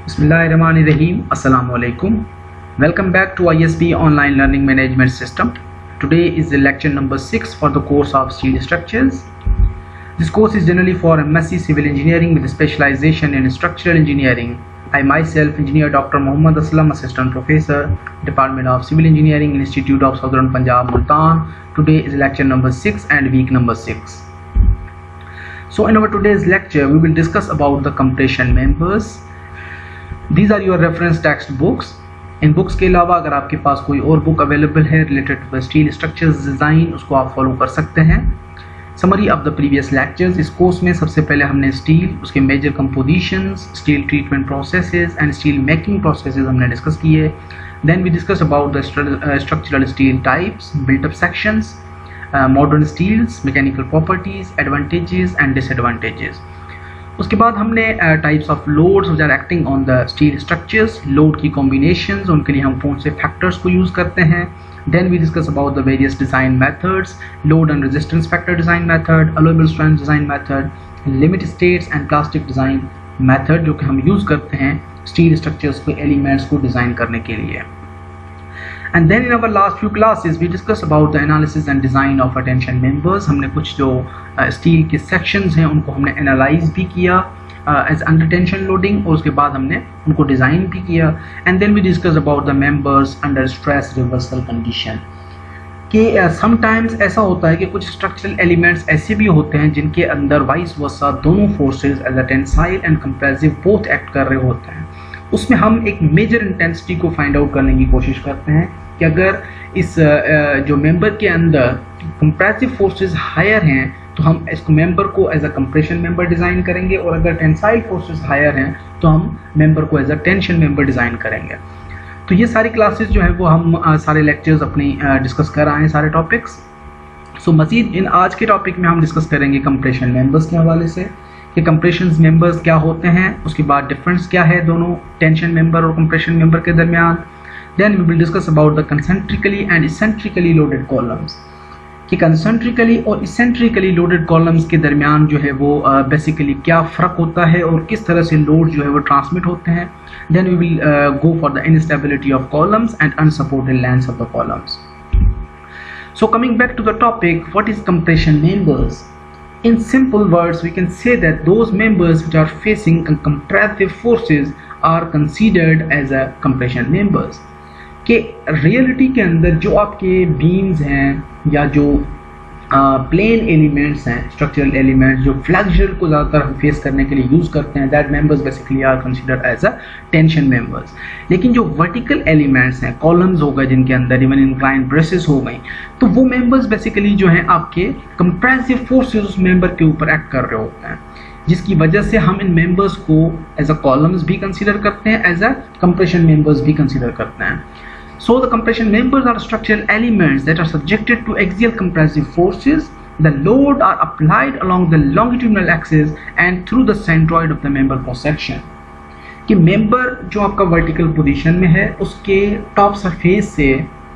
Bismillahirrahmanirrahim. Assalamu alaikum. Welcome back to ISB Online Learning Management System. Today is the lecture number 6 for the course of Steel Structures. This course is generally for MSc Civil Engineering with a specialization in Structural Engineering. I myself, Engineer Dr. Muhammad Aslam, Assistant Professor, Department of Civil Engineering, Institute of Southern Punjab, Multan. Today is lecture number 6 and week number 6. So in our today's lecture, we will discuss about the compression members. These are your reference text books. इन books के अलावा अगर आपके पास कोई और book available है related to steel structures design, उसको आप फॉलो कर सकते हैं. Summary of the previous lectures. इस कोर्स में सबसे पहले हमने स्टील, उसके major compositions, steel treatment processes and steel making processes हमने डिस्कस किए. Then we discuss about the structural steel types, built up sections, modern steels, mechanical properties, advantages and disadvantages. उसके बाद हमने types of loads which are acting on the steel structures, load की combinations, उनके लिए हम कौन से फैक्टर्स को यूज़ करते हैं. Then we discuss about the various design methods, load and resistance factor design method, allowable strength design method, limit states and plastic design method जो कि हम यूज़ करते हैं स्टील स्ट्रक्चर्स के एलिमेंट्स को डिज़ाइन करने के लिए. And then in our last few classes we discuss about the analysis and design of tension members. हमने कुछ जो स्टील के सेक्शंस हैं उनको हमने एनालाइज भी किया एज अंडर टेंशन लोडिंग, और उसके बाद हमने उनको डिज़ाइन भी किया. And then we discuss about the members under stress reversal condition. कि समटाइम्स ऐसा होता है कि कुछ स्ट्रक्चरल एलिमेंट्स ऐसे भी होते हैं जिनके अंदर वाइस वर्सा दोनों forces as a tensile and compressive both act कर रहे होते हैं. उसमें हम एक मेजर इंटेंसिटी को फाइंड आउट करने की कोशिश करते हैं कि अगर इस जो मेंबर के अंदर कंप्रेसिव फोर्सेस हायर हैं तो हम इसको मेंबर को as a compression member design करेंगे, और अगर टेंसाइल फोर्सेस हायर हैं तो हम मेंबर को as a tension member design करेंगे. तो ये सारी क्लासेस जो है वो हम सारे लेक्चर्स अपनी डिस्कस कर रहे हैं, सारे टॉपिक्स. सो मज़ीद इन आज के टॉपिक में हम डिस्कस करेंगे कंप्रेशन मेंबर्स के हवाले से कि कंप्रेशन मेंबर्स क्या होते हैं, उसके बाद डिफरेंस क्या है दोनों टेंशन मेंबर और कंप्रेशन मेंबर के दरमियान. Then we will discuss about the concentrically and eccentrically loaded columns. कि concentrically और eccentrically loaded columns के दरमियान जो है वो बेसिकली क्या फ़र्क होता है और किस तरह से लोड जो है वो ट्रांसमिट होते हैं. Then we will go for the instability of columns and unsupported lengths of the columns. So coming back to the topic, what is compression members? In simple words, we can say that those members which are facing compressive forces are considered as a compression members. कि reality के अंदर जो आपके beams हैं या जो plane elements हैं, structural elements जो फ्लेक्चर को ज़्यादातर फेस करने के लिए यूज़ करते हैं, that members basically are considered as a tension members. लेकिन जो वर्टिकल एलिमेंट्स हैं, कॉलम्स हो गए जिनके अंदर इवन इंक्लाइन ब्रेसेस हो गई, तो वो मेंबर्स बेसिकली जो हैं आपके कंप्रेसिव फोर्सेस उस मेंबर के ऊपर एक्ट कर रहे होते हैं, जिसकी वजह से हम इन मेंबर्स को एज अ कॉलम्स भी कंसिडर करते हैं, एज अ कंप्रेशन मेंबर्स भी कंसिडर करते हैं. So the compression members are structural elements that are subjected to axial compressive forces. The load are applied along the longitudinal axis and through the centroid of the member cross section. कि member जो आपका vertical position में है उसके top surface से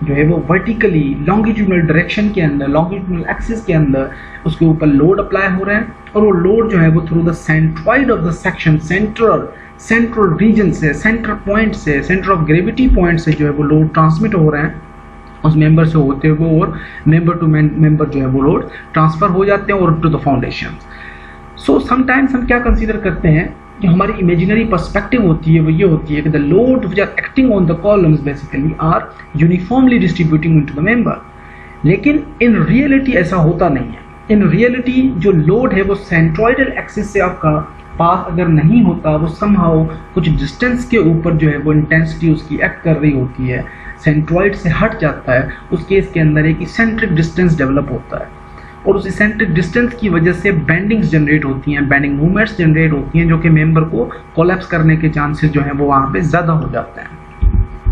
जो है वो वर्टिकली लॉन्गिट्यूडनल डायरेक्शन के अंदर, लॉन्गिट्यूडनल एक्सिस के अंदर उसके ऊपर लोड अप्लाई हो रहे हैं, और वो लोड जो है वो through the centroid of the section, central region से, सेंटर पॉइंट से, सेंटर ऑफ ग्रेविटी पॉइंट से जो है वो लोड ट्रांसमिट हो रहे हैं उस मेंबर से होते हुए, और मेंबर टू मेंबर जो है वो लोड ट्रांसफ़र हो जाते हैं और to the foundation. So sometimes हम क्या कंसीडर करते हैं कि हमारी इमेजिनरी पर्सपेक्टिव होती है वो ये होती है कि the load which are acting on the columns basically are uniformly distributing into the member. लेकिन इन रियलिटी ऐसा होता नहीं है. इन रियलिटी जो लोड है वो सेंट्रॉइडल एक्सिस से आपका पास अगर नहीं होता, वो समहाउ कुछ डिस्टेंस के ऊपर जो है वो इंटेंसिटी उसकी एक्ट कर रही होती है, सेंट्रॉइड से हट जाता है, उस केस के अंदर एक इसेंट्रिक डिस्टेंस डेवलप होता है, और उस इसेंट्रिक डिस्टेंस की वजह से बेंडिंग्स जनरेट होती हैं, बेंडिंग मूवमेंट्स जनरेट होती हैं, जो कि मेंबर को कोलैप्स करने के चांसेस जो हैं वो वहाँ पे ज़्यादा हो जाते हैं.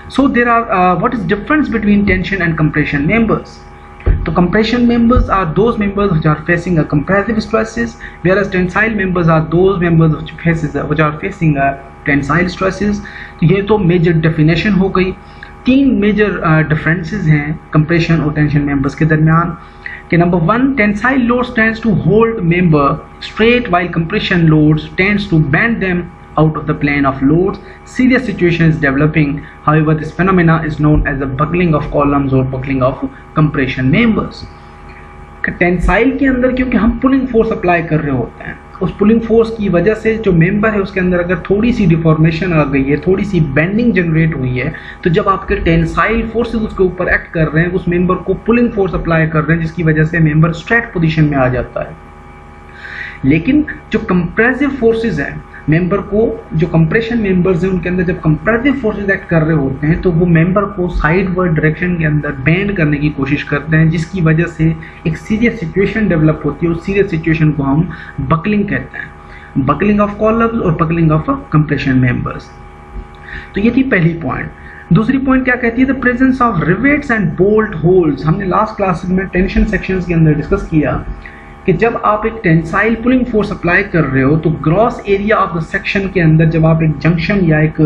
So there are what is difference between tension and compression members. तो compression members are those members which are facing a compressive stresses, whereas tensile members are those members which are facing a tensile stresses. तो ये तो major definition हो गई. 3 major differences हैं compression और tension members के दरमियान. कि number 1, tensile loads tends to hold member straight while compression loads tends to bend them out of the plane of loads, serious situation is developing. However, this phenomena is known as the buckling of columns or buckling of compression members. Tensile के अंदर क्योंकि हम pulling force apply कर रहे होते हैं, उस pulling force की वजह से जो मेंबर है उसके अंदर अगर थोड़ी सी डिफॉर्मेशन आ गई है, थोड़ी सी बेंडिंग जनरेट हुई है, तो जब आपके टेंसाइल फोर्सेस उसके ऊपर एक्ट कर रहे हैं, उस मेंबर को पुलिंग फोर्स अप्लाई कर रहे हैं, जिसकी वजह से मेंबर स्ट्रेट पोजीशन में आ जाता है। लेकिन जो कंप्रेसिव फोर्सेस हैं, मेंबर को जो कंप्रेशन मेंबर्स हैं उनके अंदर जब कंप्रेसिव फोर्सेस एक्ट कर रहे होते हैं तो वो मेंबर को साइडवर्ड डायरेक्शन के अंदर बेंड करने की कोशिश करते हैं, जिसकी वजह से एक सीरियस सिचुएशन डेवलप होती है। उस सीरियस सिचुएशन को हम बकलिंग कहते हैं, बकलिंग ऑफ कॉलम्स और बकलिंग ऑफ कंप्रेशन मेंबर्स। तो ये थी पहली पॉइंट। दूसरी पॉइंट क्या कहती है, the presence of rivets and bolt holes. हमने लास्ट क्लास में टेंशन सेक्शंस के अंदर डिस्कस किया कि जब आप एक टेंसाइल पुलिंग फोर्स अप्लाई कर रहे हो तो gross area of the section के अंदर जब आप एक जंक्शन या एक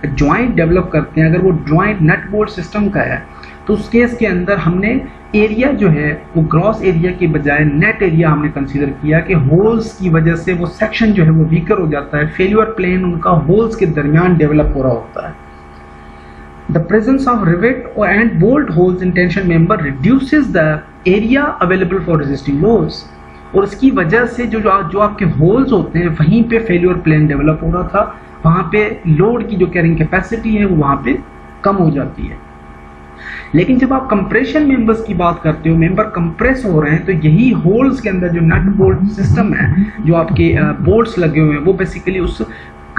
जॉइंट डेवलप करते हैं, अगर वो जॉइंट नट बोल्ट सिस्टम का है तो उस केस के अंदर हमने एरिया जो है वो ग्रॉस एरिया के बजाय नेट एरिया हमने कंसीडर किया कि होल्स की वजह से वो सेक्शन जो है वो वीकर हो जाता है, फेल्यूर प्लेन उनका होल्स के दरमियान डेवलप हो रहा होता है। The presence of rivet and bolt holes in tension member reduces the area available for resisting loads। और इसकी वजह से जो आपके होल्स होते हैं वहीं पे फेल्यूर प्लेन डेवलप हो रहा था, वहाँ पे लोड की जो कैरिंग कैपेसिटी है वो वहाँ पे कम हो जाती है। लेकिन जब आप कंप्रेशन मेंबर्स की बात करते हो, मेंबर कंप्रेस हो रहे हैं, तो यही होल्स के अंदर जो नट बोल्ट सिस्टम है, जो आपके बोल्ट्स लगे हुए हैं, वो बेसिकली उस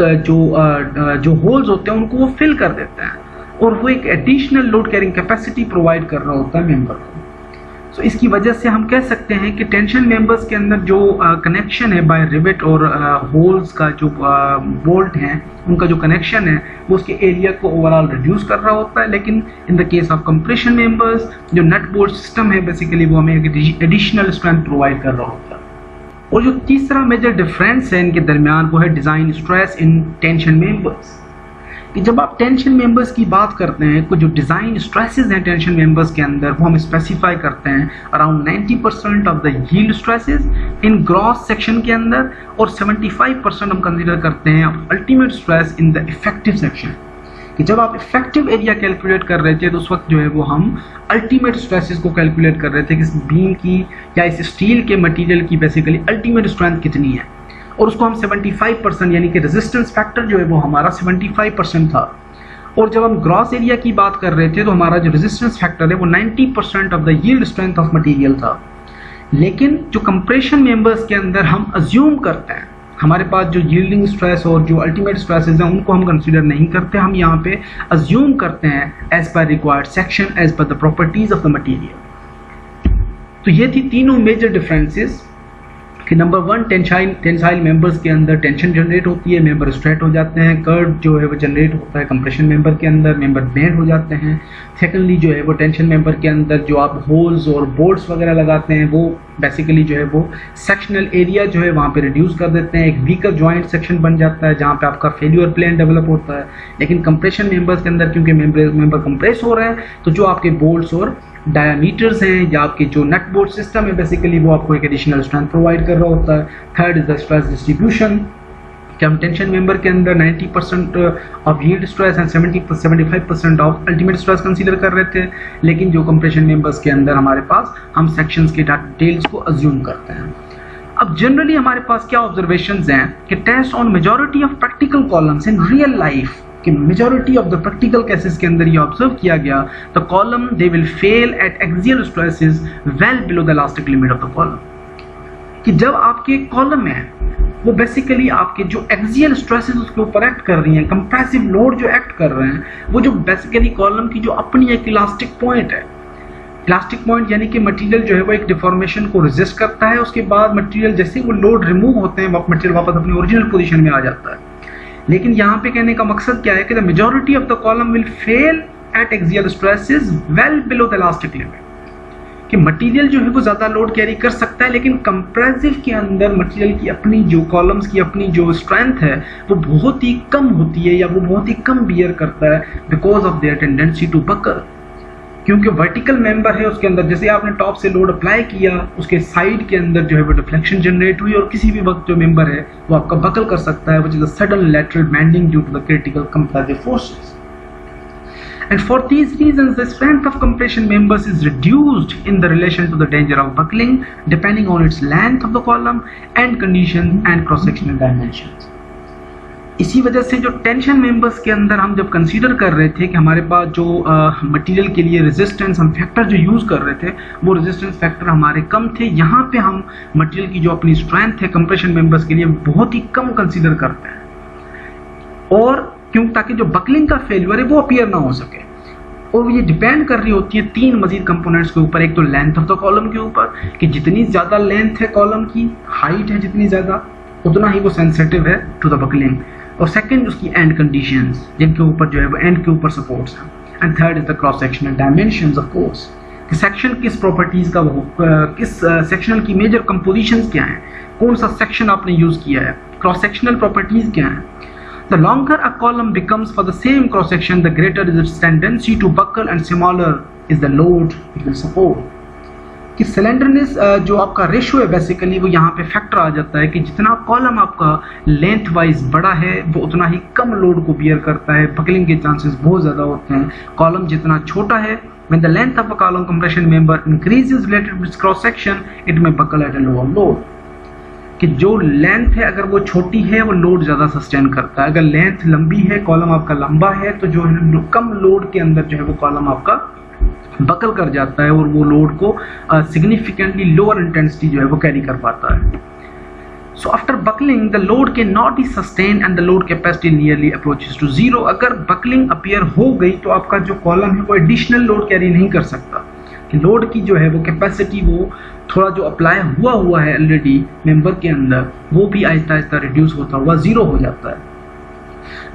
जो होल्स होते हैं उनको वो फिल कर देते हैं और वो एक additional load carrying capacity provide कर रहा होता है मेंबर को। तो इसकी वजह से हम कह सकते हैं कि टेंशन मेंबर्स के अंदर जो कनेक्शन है बाय रिवेट और होल्स का जो बोल्ट हैं उनका जो कनेक्शन है वो उसके एरिया को ओवरऑल रिड्यूस कर रहा होता है। लेकिन in the case of compression members जो नट बोल्ट सिस्टम है बेसिकली वो हमें एक एडिशनल स्ट्रेंथ प्रोवाइड कर रहा होता है। और जो तीसरा मेजर डिफरेंस है इनके दरमियान वो है design stress in tension members. कि जब आप टेंशन मेंबर्स की बात करते हैं, कुछ जो डिज़ाइन स्ट्रेसेस हैं टेंशन मेंबर्स के अंदर वो हम स्पेसिफाई करते हैं around 90% of the yield stresses in gross section के अंदर और 75% हम कंसीडर करते हैं ultimate stress in the effective section. कि जब आप इफेक्टिव एरिया कैलकुलेट कर रहे थे तो उस वक्त जो है वो हम अल्टीमेट स्ट्रेसेस को कैलकुलेट कर रहे थे कि इस बीम की या इस स्टील के मटीरियल की बेसिकली अल्टीमेट स्ट्रेंथ कितनी है, और उसको हम 75% यानी कि रेजिस्टेंस फैक्टर जो है वो हमारा 75% था। और जब हम ग्रॉस एरिया की बात कर रहे थे तो हमारा जो रेजिस्टेंस फैक्टर है वो 90% of the yield strength of material था। लेकिन जो कंप्रेशन मेंबर्स के अंदर हम अज्यूम करते हैं, हमारे पास जो यील्डिंग स्ट्रेस और जो अल्टीमेट स्ट्रेसेस हैं उनको हम कंसीडर नहीं करते, हम यहाँ पे अज्यूम करते हैं as per required section, as per the properties of the material. तो ये थी तीनों मेजर डिफरेंसेस कि नंबर 1 टेंसाइल मेंबर्स के अंदर टेंशन जनरेट होती है, मेंबर स्ट्रेट हो जाते हैं, कर्व जो है वो जनरेट होता है कंप्रेशन मेंबर के अंदर, मेंबर बेंड हो जाते हैं। सेकेंडली जो है वो टेंशन मेंबर के अंदर जो आप होल्स और बोल्ट्स वगैरह लगाते हैं वो बेसिकली जो है वो सेक्शनल एरिया जो है वहाँ पे रिड्यूस कर देते हैं, एक वीकर जॉइंट सेक्शन बन जाता है जहाँ पे आपका फेल्यूर प्लेन डेवलप होता है। लेकिन कंप्रेशन मेंबर्स के अंदर क्योंकि मेंबर कंप्रेस हो रहे हैं तो जो आपके बोल्ट्स और डायमीटर्स हैं या आपके जो नट बोल्ट सिस्टम है बेसिकली वो आपको एक एडिशनल स्ट्रेंथ प्रोवाइड कर रहा होता है। Third is the stress distribution कि हम टेंशन मेंबर के अंदर 90% of yield stress and 75% of ultimate stress consider कर रहे थे, लेकिन जो कंप्रेशन मेंबर्स के अंदर हमारे पास हम सेक्शंस के डिटेल्स को अज्यूम करते हैं। अब जनरली हमारे पास क्या ऑब्जर्वेशंस हैं कि test on majority of practical columns in real life कि majority of the practical cases के अंदर ये ऑब्जर्व किया गया the column they will fail at axial stresses well below the elastic limit of the column. कि जब आपके column है वो बेसिकली आपके जो एक्सियल स्ट्रेसेस उसके ऊपर एक्ट कर रही हैं, कंप्रेसिव लोड जो एक्ट कर रहे हैं, वो जो बेसिकली कॉलम की जो अपनी एक इलास्टिक पॉइंट है, इलास्टिक पॉइंट यानी कि मटेरियल जो है वो एक डिफॉर्मेशन को रेजिस्ट करता है, उसके बाद मटेरियल जैसे वो लोड रिमूव होते हैं मटेरियल वापस अपनी ओरिजिनल पोजीशन में आ जाता है। लेकिन यहाँ पे कहने का मकसद क्या है कि the majority of the column will fail at axial stresses well below the elastic limit कि मटेरियल जो है वो ज़्यादा लोड कैरी कर सकता है, लेकिन कंप्रेसिव के अंदर मटेरियल की अपनी जो कॉलम्स की अपनी जो स्ट्रेंथ है वो बहुत ही कम होती है या वो बहुत ही कम बियर करता है because of their tendency to buckle. क्योंकि वर्टिकल मेंबर है उसके अंदर जैसे आपने टॉप से लोड अप्लाई किया, उसके साइड के अंदर जो है वो डिफ्लेक्शन जनरेट हुई और किसी भी वक्त जो मेंबर है वो आपका बकल कर सकता है, which is a sudden lateral bending due to the critical compressive forces. And for these reasons, the strength of compression members is reduced in the relation to the danger of buckling, depending on its length of the column and conditions and cross-sectional dimensions. इसी वजह से जो tension members के अंदर हम जब consider कर रहे थे कि हमारे पास जो मटेरियल के लिए रेजिस्टेंस हम फैक्टर जो यूज़ कर रहे थे वो रेजिस्टेंस फैक्टर हमारे कम थे, यहाँ पे हम मटेरियल की जो अपनी स्ट्रेंथ है कंप्रेशन मेंबर्स के लिए बहुत ही कम कंसीडर करते हैं, और क्यों, ताकि जो बकलिंग का फेलियर है वो अपीयर ना हो सके. और ये डिपेंड कर रही होती है तीन मजीद कंपोनेंट्स के ऊपर. एक तो लेंथ ऑफ द कॉलम के ऊपर कि जितनी ज़्यादा लेंथ है कॉलम की, हाइट है जितनी ज़्यादा, उतना ही वो सेंसिटिव है टू द बकलिंग. और सेकंड उसकी एंड कंडीशंस जिनके ऊपर जो है वो एंड के ऊपर सपोर्ट्स हैं. And third is the cross sectional dimensions of course कि सेक्शन किस प्रॉपर्टीज़ का वो किस सेक्शनल की मेजर कंपोजिशंस क्या हैं, कौन सा सेक्शन आपने यूज़ किया है, क्रॉस सेक्शनल प्रॉपर्टीज़ क्या हैं. The longer a column becomes for the same cross section, the greater is its tendency to buckle and smaller is the load it will support. कि स्लेंडरनेस जो आपका ratio है basically वो यहाँ पे factor आ जाता है कि जितना कॉलम आपका लेंथ वाइज बड़ा है वो उतना ही कम लोड को बियर करता है, बकलिंग के चांसेस बहुत ज़्यादा होते हैं. कॉलम जितना छोटा है, when the length of a column compression member increases related to its cross section, it may buckle at a lower load. कि जो लेंथ है अगर वो छोटी है वो लोड ज़्यादा सस्टेन करता है, अगर लेंथ लंबी है, कॉलम आपका लंबा है, तो जो है कम लोड के अंदर जो है वो कॉलम आपका बकल कर जाता है और वो लोड को सिग्निफिकेंटली लोअर इंटेंसिटी जो है वो कैरी कर पाता है. So after buckling the load can not be sustain and the load capacity nearly approaches to zero. अगर बकलिंग अपीयर हो गई तो आपका जो कॉलम है वो एडिशनल लोड कैरी नहीं कर सकता, कि लोड की जो है वो कैपेसिटी वो थोड़ा जो अप्लाई हुआ है ऑलरेडी मेंबर के अंदर वो भी आहिस्ता आहिस्ता रिड्यूस होता हुआ जीरो हो जाता है.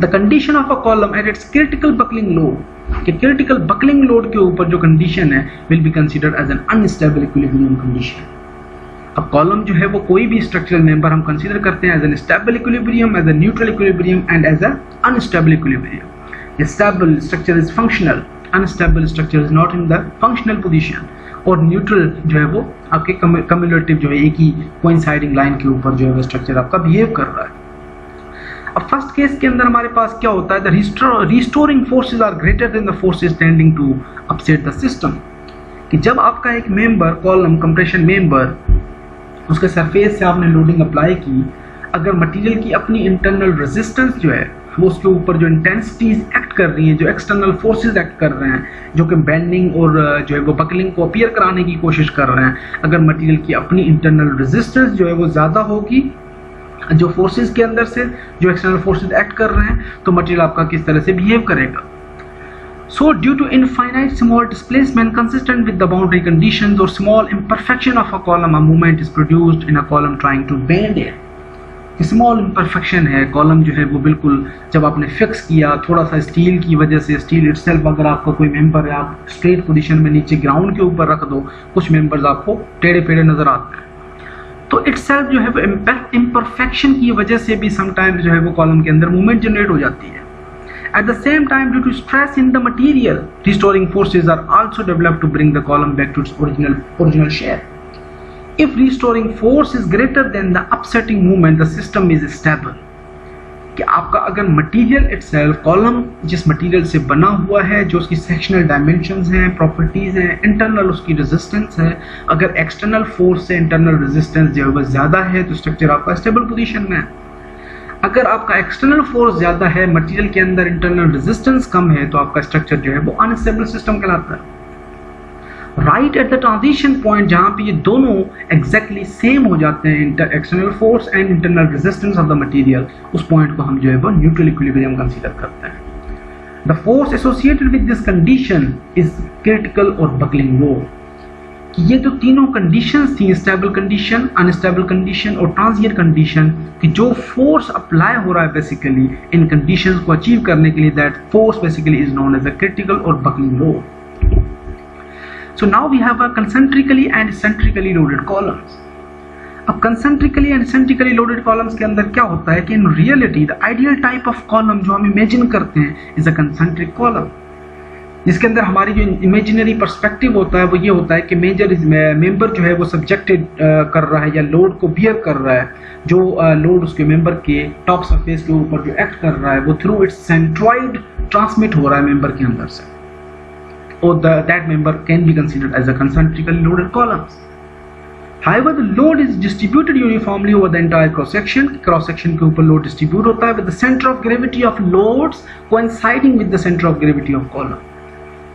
The condition of a column at its critical buckling load कि क्रिटिकल बकलिंग लोड के ऊपर जो कंडीशन है will be considered as an unstable equilibrium condition. अब कॉलम जो है वो कोई भी स्ट्रक्चरल मेंबर हम कंसीडर करते हैं as an stable equilibrium, as a neutral equilibrium and as a unstable equilibrium. Stable structure is functional, unstable structure is not in the functional position, और न्यूट्रल जो है वो आपके कम्युलेटिव जो है एक ही कोइंसाइडिंग लाइन के ऊपर जो है वो स्ट्रक्चर आपका बिहेव कर रहा है. अब फर्स्ट केस के अंदर हमारे पास क्या होता है, the restoring forces are greater than the forces tending to upset the system. कि जब आपका एक मेंबर कॉलम कंप्रेशन मेंबर उसके सरफेस से आपने लोडिंग अप्लाई की, अगर मटेरियल की अपनी इंटरनल रेजिस्टेंस जो है वो उसके ऊपर जो इंटेंसिटीज एक्ट कर रही हैं, जो एक्सटर्नल फोर्सेस एक्ट कर रहे हैं, जो कि बेंडिंग और जो है वो बकलिंग को अपीयर कराने की कोशिश कर रहे हैं, अगर मटेरियल की अपनी इंटरनल रेजिस्टेंस जो है वो ज़्यादा होगी जो फोर्सेस के अंदर से जो एक्सटर्नल फोर्सेस एक्ट कर रहे हैं, तो मटेरियल आपका किस तरह से बिहेव करेगा. So due to infinite small displacement consistent with the boundary conditions or small imperfection of a column, a movement is produced in a column trying to bend it. Small imperfection है, column जो है वो बिल्कुल जब आपने fix किया थोड़ा सा स्टील की वजह से, स्टील इटसेल्फ अगर आपका कोई मेंबर है आप स्ट्रेट पोजीशन में नीचे ग्राउंड के ऊपर रख दो, कुछ मेंबर्स आपको टेढ़े पेढ़े नजर आते हैं, तो इटसेल्फ जो है वो इम्परफेक्शन की वजह से भी समटाइम्स जो है वो कॉलम के अंदर मूवमेंट जनरेट हो जाती है. At the same time, due to stress in the material, restoring forces are also developed to bring the column back to its original shape. If restoring force is greater than the upsetting movement, the system is stable. कि आपका अगर material itself column जिस material से बना हुआ है, जो उसकी सेक्शनल डायमेंशंस हैं, प्रॉपर्टीज हैं, इंटरनल उसकी रेजिस्टेंस है, अगर एक्सटर्नल फोर्स से इंटरनल रेजिस्टेंस जो है वो ज़्यादा है तो स्ट्रक्चर आपका स्टेबल पोजीशन में है. अगर आपका एक्सटर्नल फोर्स ज़्यादा है, मटेरियल के अंदर इंटरनल रेजिस्टेंस कम है, तो आपका स्ट्रक्चर जो है वो अनस्टेबल सिस्टम कहलाता है. Right at the transition point जहाँ पे ये दोनों एग्जैक्टली सेम हो जाते हैं, external force and internal resistance of the material, उस पॉइंट को हम जो है वो न्यूट्रल इक्विलिब्रियम कंसीडर करते हैं. The force associated with this condition is critical और बकलिंग लोड. कि ये जो तीनों कंडीशंस थी, स्टेबल कंडीशन, अनस्टेबल कंडीशन और ट्रांजिएंट कंडीशन, कि जो फोर्स अप्लाई हो रहा है बेसिकली इन कंडीशंस को अचीव करने के लिए, that force basically is known as a critical और buckling load. So now we have a concentrically and centrically loaded columns. अब concentrically and centrically loaded columns के अंदर क्या होता है कि in reality the ideal type of column जो हम imagine करते हैं is a concentric column. जिसके अंदर हमारी जो इमेजिनरी पर्सपेक्टिव होता है वो ये होता है कि मेंबर जो है वो सब्जेक्टेड कर रहा है या लोड को बियर कर रहा है, जो लोड उसके मेंबर के टॉप सरफेस के ऊपर जो एक्ट कर रहा है वो थ्रू इट्स सेंट्रॉइड ट्रांसमिट हो रहा है मेंबर के अंदर से, और that member can be considered as a concentrically loaded columns. However, the load is distributed uniformly over the entire cross section. Cross section के ऊपर लोड डिस्ट्रीब्यूट होता है with the center of gravity of loads coinciding with the center of gravity of column.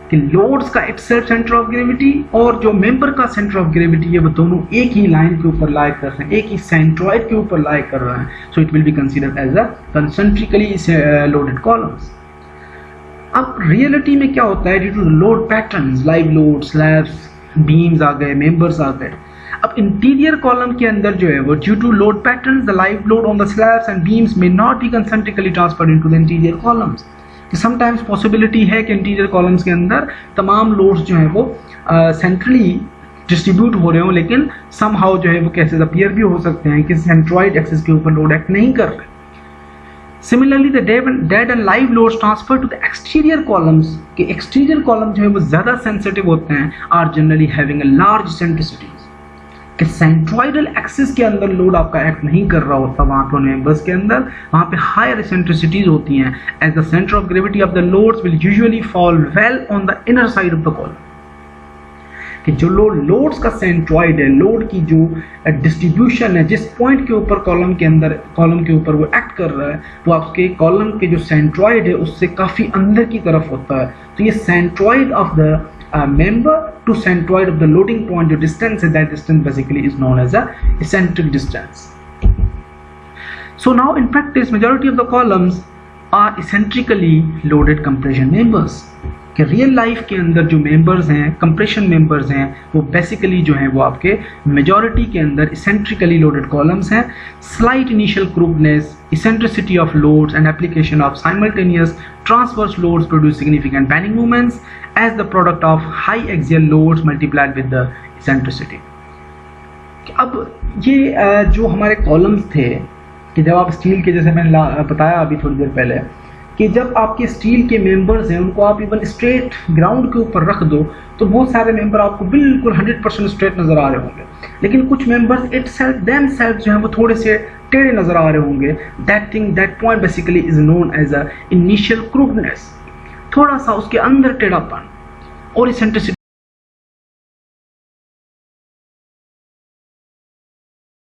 कि loads का itself center of gravity और जो member का center of gravity है वो दोनों एक ही लाइन के ऊपर लाई कर रहे हैं, एक ही सेंट्रॉइड के ऊपर लाई कर रहे हैं. So it will be considered as a concentrically loaded columns. अब रियलिटी में क्या होता है, due to load patterns, live load, slabs, beams आ गए, मेंबर्स आ गए. अब इंटीरियर कॉलम के अंदर जो है वो due to load patterns, the live load on the slabs and beams may not be concentrically transferred into the interior columns. कि समटाइम्स पॉसिबिलिटी है कि इंटीरियर कॉलम्स के अंदर तमाम लोड्स जो है वो सेंट्रली डिस्ट्रीब्यूट हो रहे हो, लेकिन समहाउ जो है वो केसेस अपीयर भी हो सकते हैं कि सेंट्रॉइड एक्सिस के ऊपर लोड एक्ट नहीं कर रहे. Similarly, the dead and live loads transferred to the exterior columns. कि exterior column जो है वो ज़्यादा sensitive होते हैं, are generally having a large centricities. कि centroidal axis के अंदर लोड आपका एक्ट नहीं कर रहा होता, वहाँ पे मेंबर्स के अंदर वहाँ पे higher eccentricities होती हैं, as the center of gravity of the loads will usually fall well on the inner side of the column. कि जो लोड्स का सेंट्रॉइड है, लोड की जो डिस्ट्रीब्यूशन है, जिस पॉइंट के ऊपर कॉलम के ऊपर वो एक्ट कर रहा है, वो आपके कॉलम के जो सेंट्रॉइड है उससे काफ़ी अंदर की तरफ होता है. तो ये centroid of the member to centroid of the loading point जो डिस्टेंस है, that distance basically is known as a eccentric distance. So now in practice majority of the columns are eccentrically loaded compression members. कि real life के अंदर जो members हैं, compression members हैं, वो basically जो हैं वो आपके मेजॉरिटी के अंदर इसेंट्रिकली लोडेड कॉलम्स हैं. Slight initial crudeness, eccentricity of loads and application of simultaneous transverse loads produce significant bending movements as the product of high axial loads multiplied with the eccentricity. अब ये जो हमारे columns थे कि जब आप steel के, जैसे मैंने बताया अभी थोड़ी देर पहले, कि जब आपके स्टील के मेंबर्स हैं उनको आप इवन स्ट्रेट ग्राउंड के ऊपर रख दो तो बहुत सारे मेंबर आपको बिल्कुल 100% स्ट्रेट नज़र आ रहे होंगे, लेकिन कुछ मेंबर्स देमसेल्फ जो हैं वो थोड़े से टेढ़े नज़र आ रहे होंगे. That point basically is known as a initial crudeness. थोड़ा सा उसके अंदर टेढ़ापन और इसेंट्रिसिटी